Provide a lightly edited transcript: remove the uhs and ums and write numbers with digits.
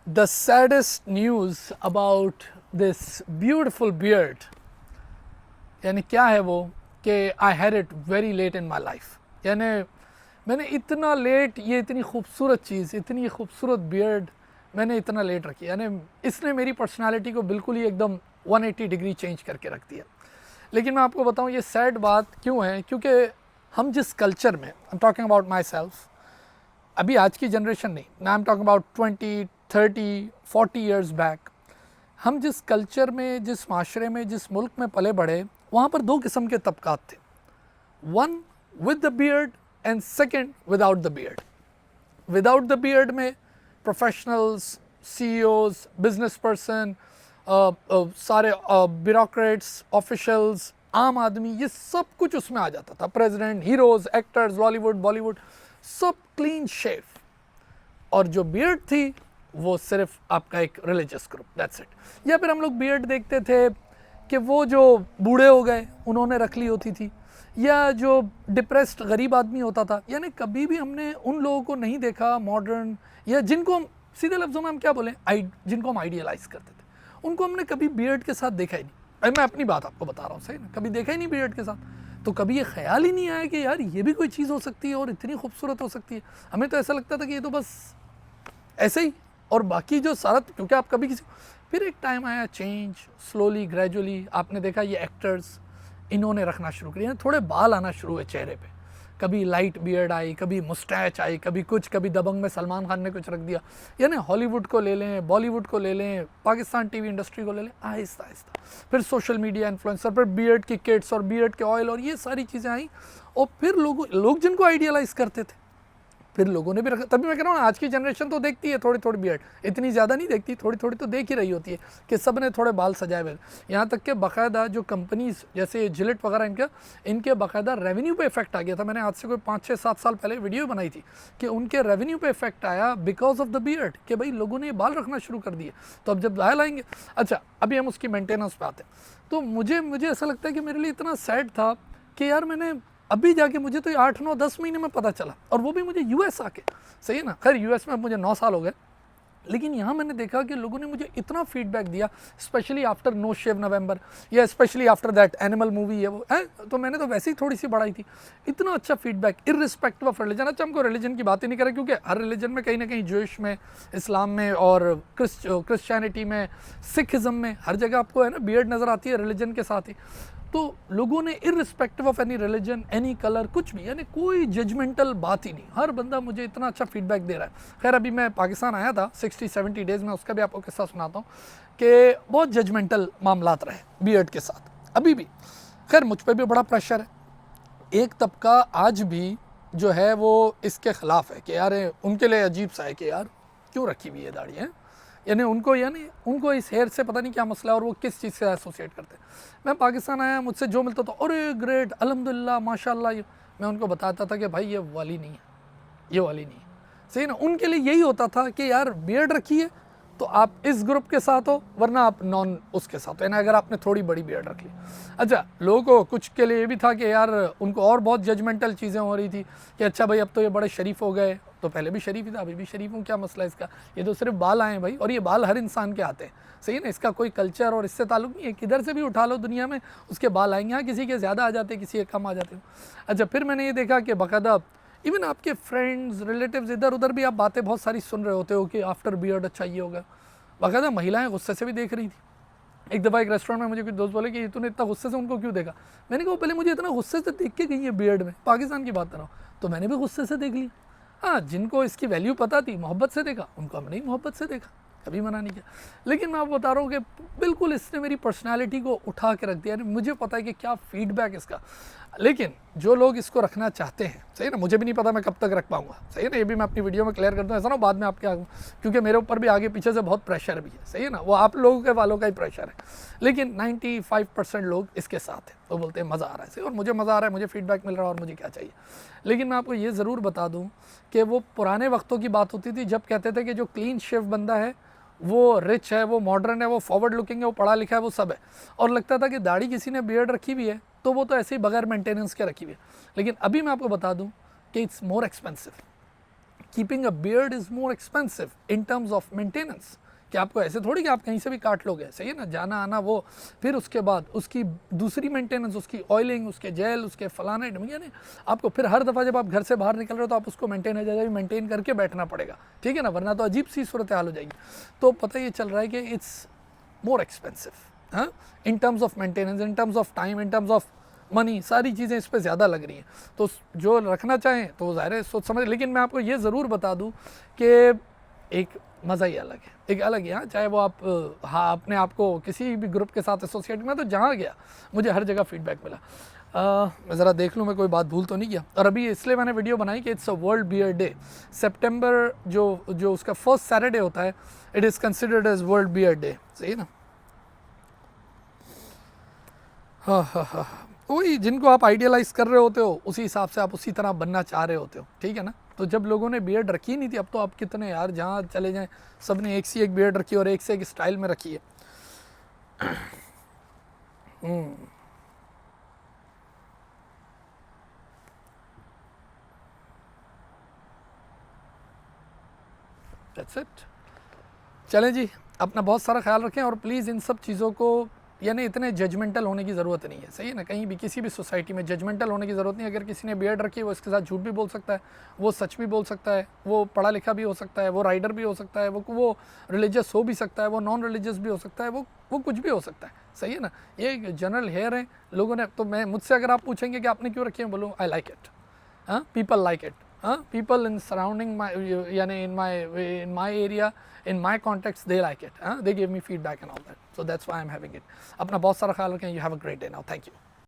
The saddest news about this beautiful beard, यानी क्या है वो कि I had it very late in my life. यानी मैंने इतना लेट ये इतनी खूबसूरत चीज़, इतनी खूबसूरत बियर्ड मैंने इतना लेट रखी। यानी इसने मेरी पर्सनालिटी को बिल्कुल ही एकदम 180 डिग्री चेंज करके रख दिया। लेकिन मैं आपको बताऊँ ये सैड बात क्यों है, क्योंकि हम जिस कल्चर में, I am talking about my self, अभी आज की जनरेशन नहीं, I am talking about 20, 30, 40 years back, हम जिस कल्चर में, जिस माशरे में, जिस मुल्क में पले बढ़े, वहाँ पर दो किस्म के तबकात थे। One with the beard and second without the beard. Without the beard में प्रोफेशनल्स, सीईओज, बिजनेस पर्सन, सारे ब्यूरोक्रेट्स, ऑफिशियल्स, आम आदमी, ये सब कुछ उसमें आ जाता था। President, heroes, actors, Hollywood, Bollywood, सब क्लीन शेव। और जो बियर्ड थी वो सिर्फ आपका एक रिलीजियस ग्रुप, दैट्स इट। या फिर हम लोग बियर्ड देखते थे कि वो जो बूढ़े हो गए उन्होंने रख ली होती थी, या जो डिप्रेस्ड गरीब आदमी होता था। यानी कभी भी हमने उन लोगों को नहीं देखा मॉडर्न, या जिनको हम सीधे लफ्ज़ों में हम क्या बोलें, जिनको हम आइडियलाइज करते थे, उनको हमने कभी बियर्ड के साथ देखा ही नहीं। भाई मैं अपनी बात आपको बता रहा हूँ, सही ना, कभी देखा ही नहीं बियर्ड के साथ। तो कभी ये ख्याल ही नहीं आया कि यार ये भी कोई चीज़ हो सकती है और इतनी खूबसूरत हो सकती है। हमें तो ऐसा लगता था कि ये तो बस ऐसे ही, और बाकी जो सारा, क्योंकि आप कभी किसी, फिर एक टाइम आया चेंज, स्लोली ग्रेजुअली आपने देखा ये एक्टर्स इन्होंने रखना शुरू किया, थोड़े बाल आना शुरू हुए चेहरे पे। कभी लाइट बियर्ड आई, कभी मुस्टैच आई, कभी कुछ, कभी दबंग में सलमान खान ने कुछ रख दिया। यानी हॉलीवुड को ले लें, बॉलीवुड को ले लें, पाकिस्तान टीवी इंडस्ट्री को ले लें, आहिस्ता आहिस्ता फिर सोशल मीडिया इन्फ्लुएंसर पर बियर्ड की किट्स और बियर्ड के ऑयल और ये सारी चीज़ें आई। और फिर लोग जिनको आइडियलाइज करते थे, फिर लोगों ने भी रखा। तभी मैं कह रहा हूँ आज की जनरेशन तो देखती है थोड़ी थोड़ी बियर्ड, इतनी ज़्यादा नहीं देखती, थोड़ी थोड़ी तो देख ही रही होती है कि सब ने थोड़े बाल सजाए हुए। यहाँ तक कि बाकायदा जो कंपनीज जैसे जिलेट वगैरह, इनके बाकायदा रेवेन्यू पे इफेक्ट आ गया था। मैंने आज से कोई 5-6-7 साल पहले वीडियो बनाई थी कि उनके रेवेन्यू पे इफेक्ट आया बिकॉज ऑफ द बियर्ड, कि भाई लोगों ने बाल रखना शुरू कर दिए। तो अब जब बाल आएंगे, अच्छा अभी हम उसकी मेंटेनेंस पे आते हैं। तो मुझे ऐसा लगता है कि मेरे लिए इतना सैड था कि यार मैंने अभी जाके, मुझे तो 8-9-10 महीने में पता चला, और वो भी मुझे यूएस आके, सही है ना। खैर यूएस में अब मुझे 9 साल हो गए, लेकिन यहाँ मैंने देखा कि लोगों ने मुझे इतना फीडबैक दिया, स्पेशली आफ्टर नो शेव नवंबर, या specially after that animal movie है वो है। तो मैंने तो वैसे ही थोड़ी सी बढ़ाई थी, इतना अच्छा फीडबैक इररिस्पेक्टिव ऑफ रिलीजन। अच्छा हमको रिलीजन की बात ही नहीं करें, क्योंकि हर रिलीजन में कहीं ना कहीं, ज्यूइश में, इस्लाम में, और क्रिश्चियनिटी में, सिखिज़म में, हर जगह आपको है ना बियर्ड नज़र आती है रिलीजन के साथ ही। तो लोगों ने irrespective of any religion, any colour, कुछ भी, यानी कोई जजमेंटल बात ही नहीं। हर बंदा मुझे इतना अच्छा फीडबैक दे रहा है। खैर अभी मैं पाकिस्तान आया था 60-70 डेज़ में, उसका भी आपको किस्सा सुनाता हूँ कि बहुत जजमेंटल मामलात रहे बियर्ड के साथ अभी भी। खैर मुझ पर भी बड़ा प्रेशर है। एक तबका आज भी जो है वो इसके ख़िलाफ़ है कि यार उनके लिए अजीब सा है कि यार क्यों रखी हुई है दाढ़ी है। यानी उनको इस हेयर से पता नहीं क्या मसला है, और वो किस चीज़ से एसोसिएट करते हैं। मैं पाकिस्तान आया, मुझसे जो मिलता था, अरे ग्रेट, अल्हम्दुलिल्लाह, माशाल्लाह, मैं उनको बताता था कि भाई ये वाली नहीं है, ये वाली नहीं है, सही ना। उनके लिए यही होता था कि यार बियर्ड रखी है तो आप इस ग्रुप के साथ हो, वरना आप नॉन उसके साथ हो, यानी अगर आपने थोड़ी बड़ी बियर्ड रख ली। अच्छा लोगों को कुछ के लिए ये भी था कि यार उनको और बहुत जजमेंटल चीज़ें हो रही थी कि अच्छा भाई अब तो ये बड़े शरीफ हो गए, तो पहले भी शरीफ ही था, अभी भी शरीफ हूँ, क्या मसला है इसका, ये तो सिर्फ बाल आए हैं भाई, और ये बाल हर इंसान के आते हैं, सही है ना। इसका कोई कल्चर और इससे ताल्लुक नहीं है, किधर से भी उठा लो दुनिया में उसके बाल आएंगे। यहाँ किसी के ज़्यादा आ जाते हैं, किसी के कम आ जाते हैं। अच्छा फिर मैंने ये देखा कि बाकायदा इवन आपके फ्रेंड्स, रिलेटिव्स, इधर उधर भी आप बातें बहुत सारी सुन रहे होते हो कि आफ्टर बियर्ड अच्छा ये होगा। बाकायदा महिलाएं गुस्से से भी देख रही थी। एक दफ़ा एक रेस्टोरेंट में मुझे कुछ दोस्त बोले कि तूने इतना गुस्से से उनको क्यों देखा। मैंने कहा पहले मुझे इतना गुस्से से देख के गई है बियर्ड में, पाकिस्तान की बात कर रहा हूँ, तो मैंने भी गुस्से से देख लिया। हाँ जिनको इसकी वैल्यू पता थी, मोहब्बत से देखा, उनको हमने ही मोहब्बत से देखा, कभी मना नहीं किया। लेकिन मैं आपको बता रहा हूँ कि बिल्कुल इसने मेरी पर्सनालिटी को उठा के रख दिया। यानी मुझे पता है कि क्या फीडबैक इसका। लेकिन जो लोग इसको रखना चाहते हैं, सही ना, मुझे भी नहीं पता मैं कब तक रख पाऊंगा, सही है ना, ये भी मैं अपनी वीडियो में क्लियर कर दूँ, ऐसा ना बाद में आपके, क्योंकि मेरे ऊपर भी आगे पीछे से बहुत प्रेशर भी है, सही है ना, वो आप लोगों के वालों का ही प्रेशर है। लेकिन 95% लोग इसके साथ हैं, वो बोलते हैं मज़ा आ रहा है, सही, और मुझे मज़ा आ रहा है, मुझे फीडबैक मिल रहा है, और मुझे क्या चाहिए। लेकिन मैं आपको ये ज़रूर बता दूँ कि वो पुराने वक्तों की बात होती थी जब कहते थे कि जो क्लीन शेव बंदा है वो रिच है, वो मॉडर्न है, वो फॉरवर्ड लुकिंग है, वो पढ़ा लिखा है, वो सब है। और लगता था कि दाढ़ी किसी ने बियर्ड रखी हुई है तो वो तो ऐसे ही बगैर मेंटेनेंस के रखी हुई है। लेकिन अभी मैं आपको बता दूं कि it's more expensive, keeping a beard is more expensive in terms of maintenance, कि आपको ऐसे थोड़ी कि आप कहीं से भी काट लोगे, सही है ना, जाना आना वो, फिर उसके बाद उसकी दूसरी मेंटेनेंस, उसकी ऑयलिंग, उसके जेल, उसके फलाने यानी आपको फिर हर दफ़ा जब आप घर से बाहर निकल रहे हो तो आप उसको मेंटेन करके बैठना पड़ेगा, ठीक है ना, वरना तो अजीब सी सूरत हाल हो जाएगी। तो पता ये चल रहा है कि it's more expensive in terms of maintenance, in terms of time, in terms of money, सारी चीज़ें इस पर ज़्यादा लग रही हैं। तो जो रखना चाहें तो ज़ाहिर है सोच समझ, लेकिन मैं आपको ये ज़रूर बता दूं कि एक मज़ा ही अलग है, एक अलग है। हाँ, चाहे वो आप हाँ अपने आप को किसी भी ग्रुप के साथ एसोसिएट में, तो जहाँ गया मुझे हर जगह फीडबैक मिला। मैं ज़रा देख लूँ मैं कोई बात भूल तो नहीं किया। और अभी इसलिए मैंने वीडियो बनाई कि it's a world beard day, सितंबर जो उसका फर्स्ट सैटरडे होता है, it is considered as world beard day, सही है ना। हाँ, वही जिनको आप आइडियलाइज कर रहे होते हो उसी हिसाब से आप उसी तरह बनना चाह रहे होते हो, ठीक है ना। तो जब लोगों ने बियर्ड रखी नहीं थी, अब तो आप कितने यार जहाँ चले जाएं सब ने एक से एक बियर्ड रखी और एक से एक स्टाइल में रखी है। That's it. चलें जी, अपना बहुत सारा ख्याल रखें और प्लीज़ इन सब चीज़ों को यानी इतने जजमेंटल होने की ज़रूरत नहीं है, सही है ना। कहीं भी किसी भी सोसाइटी में जजमेंटल होने की ज़रूरत नहीं है। अगर किसी ने बियर्ड रखी है वो इसके साथ झूठ भी बोल सकता है, वो सच भी बोल सकता है, वो पढ़ा लिखा भी हो सकता है, वो राइडर भी हो सकता है, वो रिलीजियस हो भी सकता है, वो नॉन रिलीजियस भी हो सकता है, वो कुछ भी हो सकता है, सही है ना। ये जनरल हेयर है लोगों ने। तो मैं मुझसे अगर आप पूछेंगे कि आपने क्यों रखी है, बोलूँ I like it, people like it, people in surrounding my yani in my area, in my context, they like it, they give me feedback and all that, so that's why I'm having it. अपना बहुत सारा ख्याल रखें. You have a great day now. Thank you.